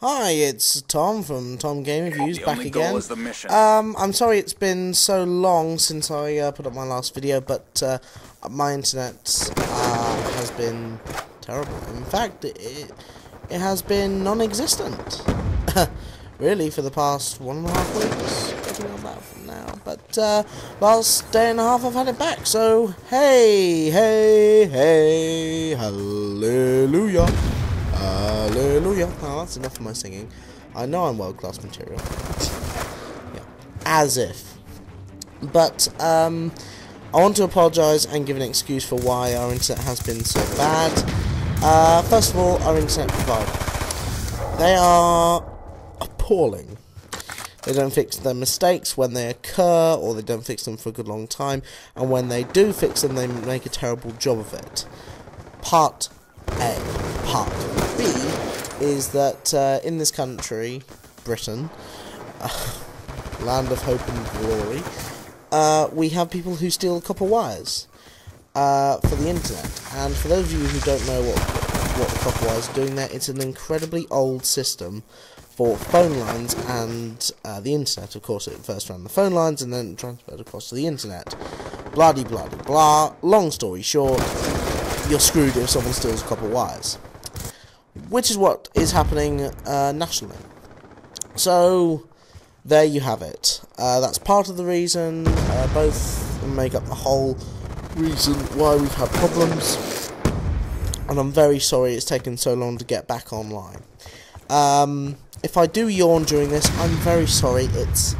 Hi, it's Tom from Tom Game Reviews back again. Goal is the mission. I'm sorry it's been so long since I put up my last video, but my internet has been terrible. In fact, it has been non-existent. Really, for the past 1.5 weeks. Getting on that from now. But last day and a half I've had it back, so hey, hallelujah. Hallelujah. Oh, that's enough of my singing. I know I'm world-class material. Yeah. As if. But, I want to apologise and give an excuse for why our internet has been so bad. First of all, our internet provider. They are appalling. They don't fix their mistakes when they occur, or they don't fix them for a good long time, and when they do fix them, they make a terrible job of it. Part A. Part B is that in this country, Britain, land of hope and glory, we have people who steal copper wires for the internet. And for those of you who don't know what the copper wires are doing there, it's an incredibly old system for phone lines and the internet. Of course, it first ran the phone lines and then transferred across to the internet. Blah-de-blah-de-blah. Long story short, you're screwed if someone steals copper wires. Which is what is happening nationally. So, there you have it. That's part of the reason, both make up the whole reason why we've had problems. And I'm very sorry it's taken so long to get back online. If I do yawn during this, I'm very sorry. It's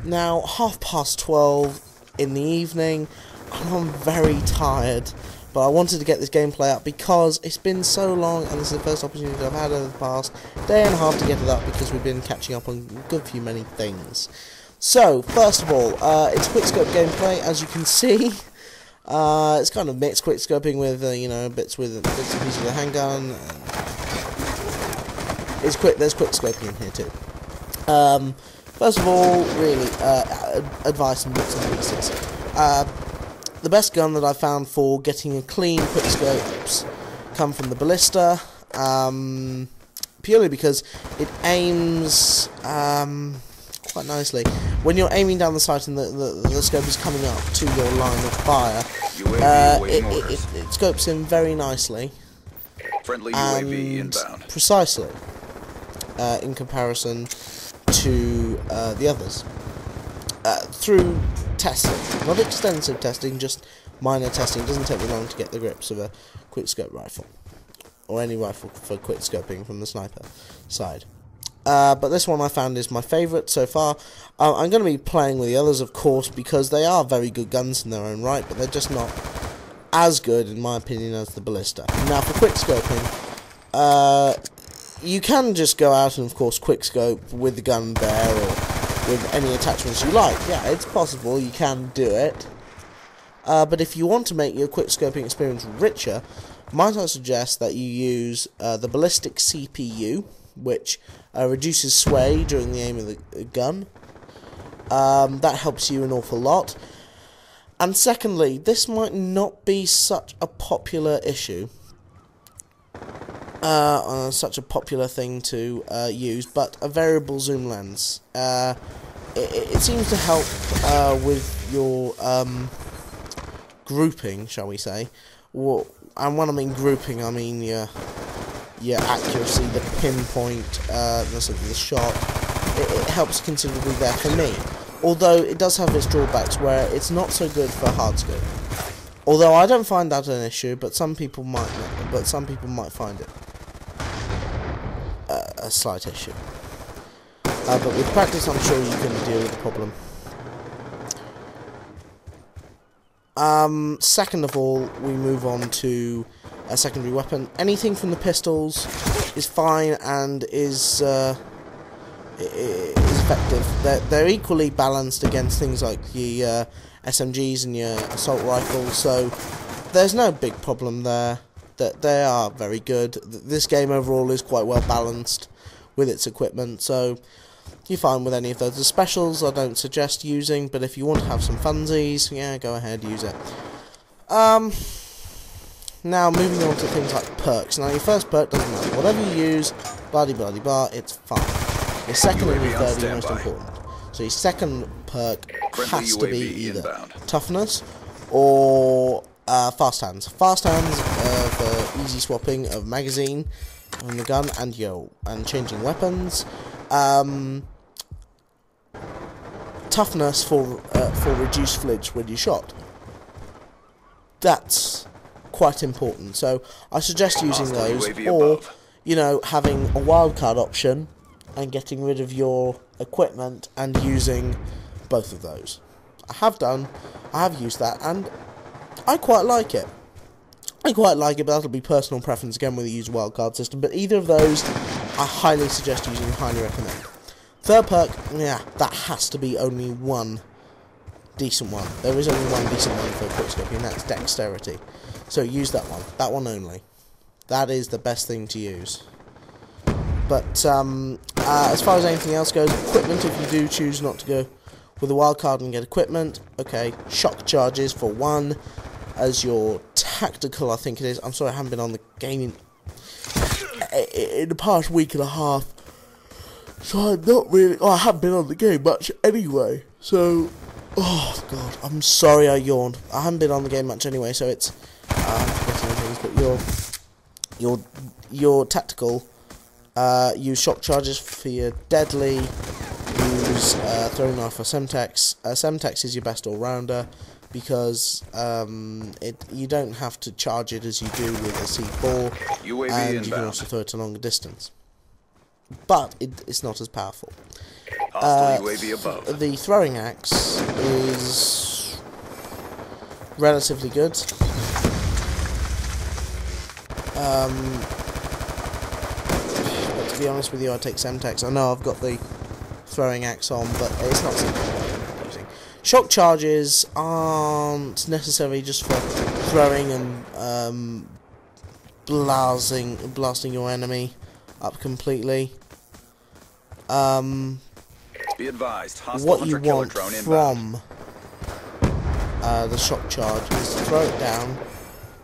now 12:30 in the evening, and I'm very tired. But I wanted to get this gameplay up because it's been so long, and this is the first opportunity I've had over the past day and a half to get it up because we've been catching up on a good few many things. So, first of all, it's quickscope gameplay, as you can see. It's kind of mixed quickscoping with, you know, bits and pieces of the handgun. There's quickscoping in here too. First of all, really, advice and bits and pieces. The best gun that I found for getting a clean quickscopes come from the Ballista, purely because it aims quite nicely. When you're aiming down the sight and the scope is coming up to your line of fire, it scopes in very nicely Friendly UAV inbound. Precisely in comparison to the others. Through testing, not extensive testing, just minor testing. It doesn't take me long to get the grips of a quickscope rifle, or any rifle for quickscoping from the sniper side. But this one I found is my favourite so far. I'm going to be playing with the others, of course, because they are very good guns in their own right, but they're just not as good, in my opinion, as the Ballista. Now, for quickscoping, you can just go out and, of course, quickscope with the gun there, or with any attachments you like. Yeah, it's possible, you can do it. But if you want to make your quickscoping experience richer, might I suggest that you use the ballistic CPU, which reduces sway during the aim of the gun. That helps you an awful lot. And secondly, this might not be such a popular issue, such a popular thing to use, but a variable zoom lens. It seems to help with your grouping, shall we say. And when I mean grouping, I mean your accuracy, the pinpoint, the shot. It helps considerably there for me. Although it does have its drawbacks where it's not so good for hardscope. Although I don't find that an issue, but some people might. But some people might find it a slight issue. But with practice, I'm sure you can deal with the problem. Second of all, we move on to a secondary weapon. Anything from the pistols is fine and is effective. They're equally balanced against things like the SMGs and your assault rifles, so there's no big problem there. That they are very good. This game overall is quite well balanced with its equipment, so you're fine with any of those. The specials I don't suggest using, but if you want to have some funsies, yeah, go ahead, use it. Now moving on to things like perks. Now your first perk doesn't matter. Whatever you use, blah blah blah, it's fine. Your second and your third are most important. So your second perk has to be either toughness or fast hands. Fast hands for easy swapping of magazine on the gun and changing weapons. Toughness for reduced flinch when you're shot. That's quite important. So I suggest using those, or having a wildcard option and getting rid of your equipment and using both of those. I have used that, and I quite like it. But that'll be personal preference again whether you use a wildcard system. But either of those, I highly suggest using, highly recommend. Third perk, yeah, that has to be only one decent one. There is only one decent one for quickscoping, and that's dexterity. So use that one only. That is the best thing to use. But as far as anything else goes, equipment, if you do choose not to go with a wildcard and get equipment, okay, shock charges for one, as your tactical, I think it is. I'm sorry, I haven't been on the game in the past week and a half, so I'm not really, I haven't been on the game much anyway, so, oh god, I'm sorry I yawned. I haven't been on the game much anyway, so it's, I'm forgetting things, but your tactical, use shock charges for your deadly, use throwing knife for Semtex. Semtex is your best all-rounder, because you don't have to charge it as you do with a C4, and you can also throw it a longer distance. But it's not as powerful. The throwing axe is relatively good. But to be honest with you, I take Semtex. I know I've got the throwing axe on, but it's not something I'm using. Shock charges aren't necessarily just for throwing and blasting your enemy up completely. Be advised, what you want from the shock charge is to throw it down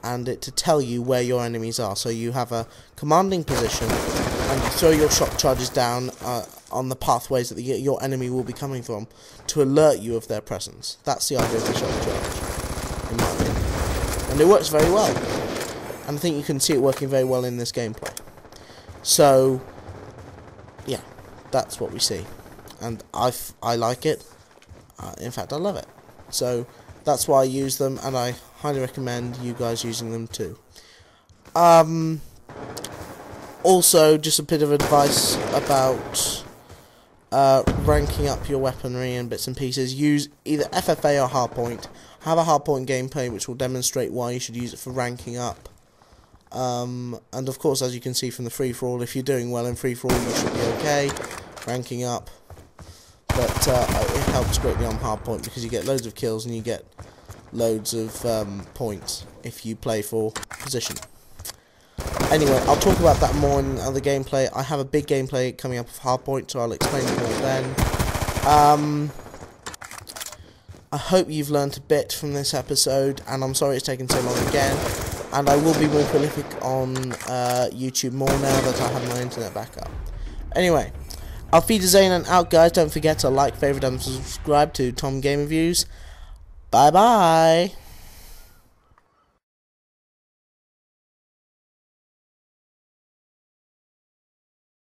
and it to tell you where your enemies are. So you have a commanding position and you throw your shock charges down on the pathways that your enemy will be coming from to alert you of their presence. That's the idea of the shock charge, in my opinion. And it works very well. And I think you can see it working very well in this gameplay. So, yeah, that's what we see. And I like it. In fact, I love it. So, that's why I use them, and I highly recommend you guys using them too. Also, just a bit of advice about ranking up your weaponry and bits and pieces. Use either FFA or hardpoint. Have a hardpoint gameplay which will demonstrate why you should use it for ranking up. And of course, as you can see from the free-for-all, if you're doing well in free-for-all, you should be okay ranking up. But it helps greatly on hardpoint because you get loads of kills and you get loads of points if you play for position. Anyway, I'll talk about that more in other gameplay. I have a big gameplay coming up of hardpoint, so I'll explain it more then. I hope you've learnt a bit from this episode, and I'm sorry it's taken so long again. And I will be more prolific on YouTube more now that I have my internet back up. Anyway, Auf Wiedersehen and out, guys. Don't forget to like, favourite, and subscribe to Tom Game Reviews. Bye bye.